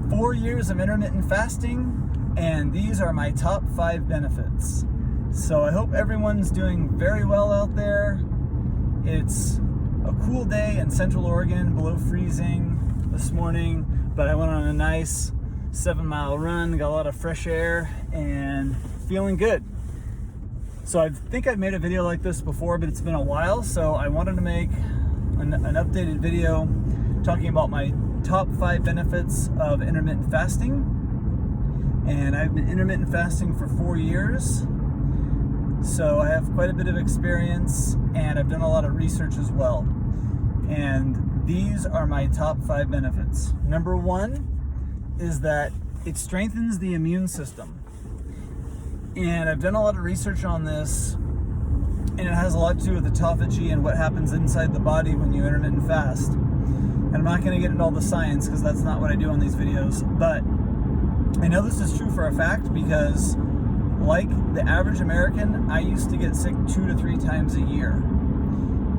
4 years of intermittent fasting, and these are my top 5 benefits. So I hope everyone's doing very well out there. It's a cool day in Central Oregon, below freezing this morning, but I went on a nice 7-mile run, got a lot of fresh air, and feeling good. So I think I've made a video like this before, but it's been a while, so I wanted to make an updated video talking about my top 5 benefits of intermittent fasting. And I've been intermittent fasting for 4 years, so I have quite a bit of experience, and I've done a lot of research as well. And these are my top 5 benefits. Number 1 is that it strengthens the immune system. And I've done a lot of research on this, and it has a lot to do with autophagy and what happens inside the body when you intermittent fast. And I'm not going to get into all the science because that's not what I do on these videos, but I know this is true for a fact because, like the average American, I used to get sick 2 to 3 times a year.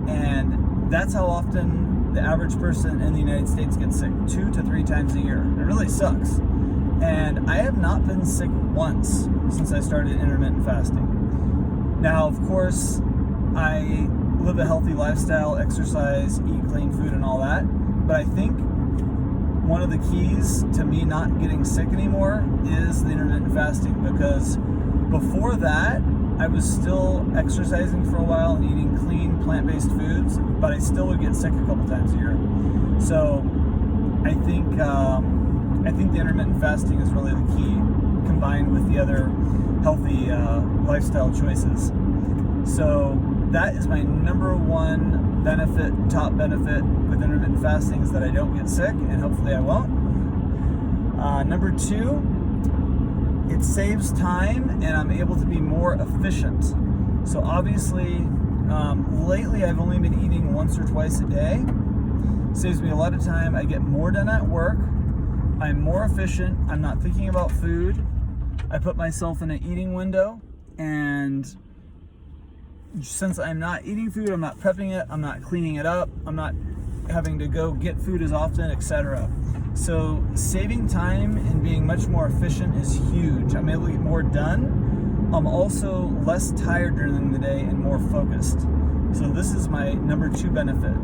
And that's how often the average person in the United States gets sick, 2 to 3 times a year. It really sucks. And I have not been sick once since I started intermittent fasting. Now, of course, I live a healthy lifestyle, exercise, eat clean food and all that. But I think one of the keys to me not getting sick anymore is the intermittent fasting, because before that, I was still exercising for a while and eating clean plant-based foods, but I still would get sick a couple times a year. So I think the intermittent fasting is really the key, combined with the other healthy lifestyle choices. So that is my number 1 benefit, top benefit with intermittent fasting, is that I don't get sick, and hopefully I won't. Number 2, it saves time and I'm able to be more efficient. So obviously, lately I've only been eating once or twice a day. Saves me a lot of time. I get more done at work. I'm more efficient. I'm not thinking about food. I put myself in an eating window, and since I'm not eating food, I'm not prepping it, I'm not cleaning it up, I'm not having to go get food as often, etc. So saving time and being much more efficient is huge. I'm able to get more done. I'm also less tired during the day and more focused. So this is my number 2 benefit,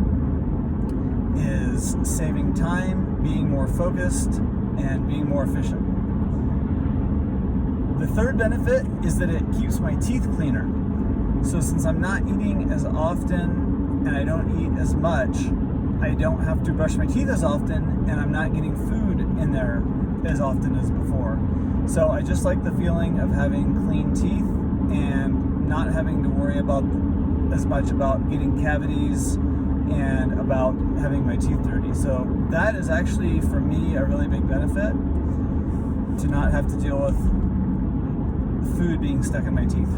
is saving time, being more focused, and being more efficient. The third benefit is that it keeps my teeth cleaner. So since I'm not eating as often and I don't eat as much, I don't have to brush my teeth as often, and I'm not getting food in there as often as before. So I just like the feeling of having clean teeth and not having to worry about as much about getting cavities and about having my teeth dirty. So that is actually, for me, a really big benefit, to not have to deal with food being stuck in my teeth.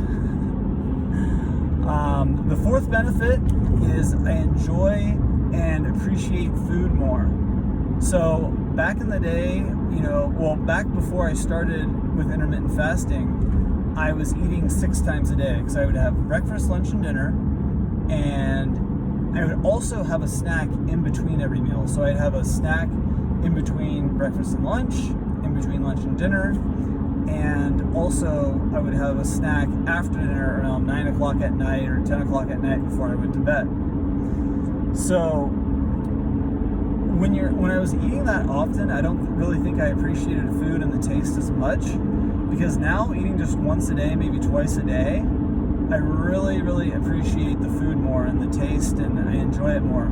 The fourth benefit is I enjoy and appreciate food more. So back in the day, back before I started with intermittent fasting, I was eating 6 times a day, because I would have breakfast, lunch, and dinner, and I would also have a snack in between every meal. So I'd have a snack in between breakfast and lunch, in between lunch and dinner, and also I would have a snack after dinner around 9 o'clock at night or 10 o'clock at night before I went to bed. So when I was eating that often, I don't really think I appreciated food and the taste as much, because now eating just once a day, maybe twice a day, I really, really appreciate the food more and the taste, and I enjoy it more.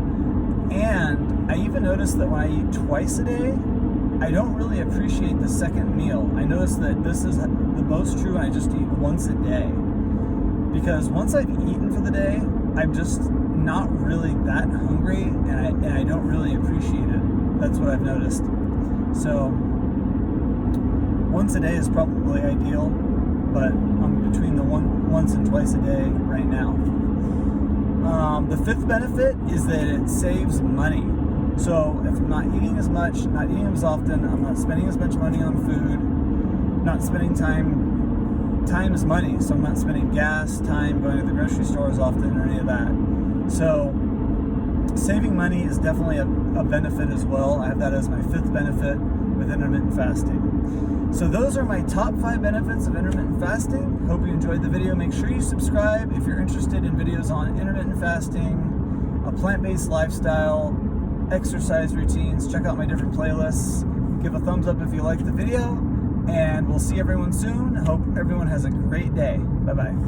And I even noticed that when I eat twice a day, I don't really appreciate the second meal. I notice that this is the most true when I just eat once a day. Because once I've eaten for the day, I'm just not really that hungry, and I don't really appreciate it. That's what I've noticed. So once a day is probably ideal, but I'm between the once and twice a day right now. The fifth benefit is that it saves money. So if I'm not eating as much, not eating as often, I'm not spending as much money on food, not spending time is money, so I'm not spending gas, time, going to the grocery store as often, or any of that. So saving money is definitely a benefit as well. I have that as my fifth benefit with with intermittent fasting. So those are my top 5 benefits of intermittent fasting. Hope you enjoyed the video. Make sure you subscribe if you're interested in videos on intermittent fasting, a plant-based lifestyle, exercise routines. Check out my different playlists. Give a thumbs up if you liked the video, and we'll see everyone soon. Hope everyone has a great day. Bye-bye.